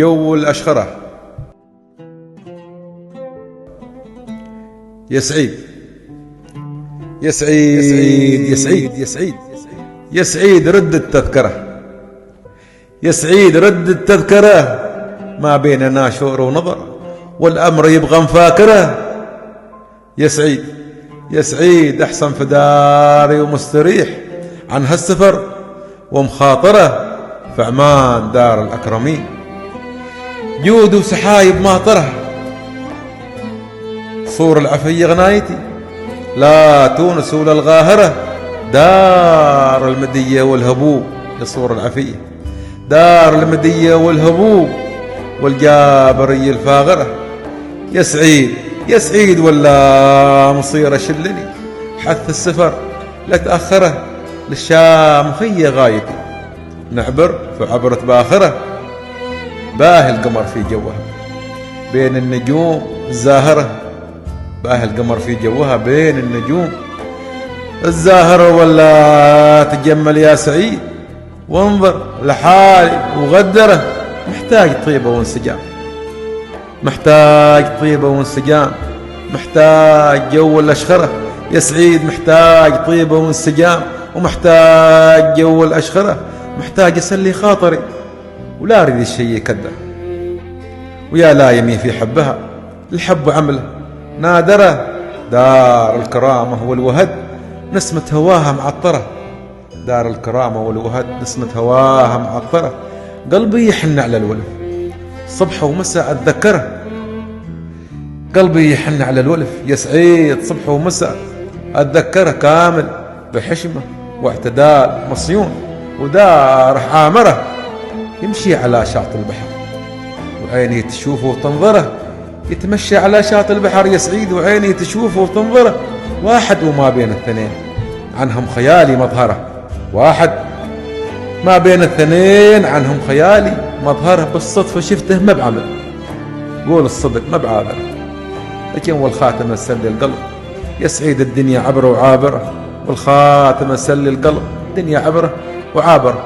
جو الأشخرة. يا سعيد يا سعيد يا سعيد يا سعيد يا سعيد رد التذكرة، يا سعيد رد التذكرة، ما بيننا شعر ونظر والأمر يبغى مفاكرة. يا سعيد يا سعيد أحسن في داري ومستريح عن هالسفر ومخاطرة في عمان دار الأكرمين، جود وسحايب ماطرة، صور العفية غنايتي لا تونس ولا الغاهرة، دار المدية والهبوب يا صور العفية، دار المدية والهبوب والجابرية الفاغرة. يا سعيد يا سعيد ولا مصير شلني حث السفر لا تأخره للشام خي غايتي، نعبر في عبرة باخرة، باهي القمر في جوها بين النجوم الزاهرة، باهي القمر في جوها بين النجوم الزاهرة. ولا تجمل يا سعيد وانظر لحالي وغدره، محتاج طيبة وانسجام، محتاج طيبة وانسجام، محتاج جو الأشخرة. يا سعيد محتاج طيبة وانسجام ومحتاج جو الأشخرة، محتاج أسلي خاطري ولا أريد الشيء يكدر، ويا لايمي في حبها الحب عمله نادرة، دار الكرامة والوهد نسمة هواها معطرة، دار الكرامة والوهد نسمة هواها معطرة. قلبي يحن على الولف صبح ومساء أتذكره، قلبي يحن على الولف يا سعيد صبح ومساء أتذكره، كامل بحشمة واعتدال مصيون ودار عامرة، يمشي على شاطئ البحر وعيني تشوفه وتنظره، يتمشى على شاطئ البحر يا سعيد وعيني تشوفه وتنظره، واحد وما بين الاثنين عنهم خيالي مظهره، واحد ما بين الاثنين عنهم خيالي مظهره، بالصدفة شفته ما بعمل، قول الصدق ما بعابر، لكن والخاتم سلي القلب يا سعيد، الدنيا عبرة وعابرة، والخاتم سلي القلب الدنيا عبرة وعابرة.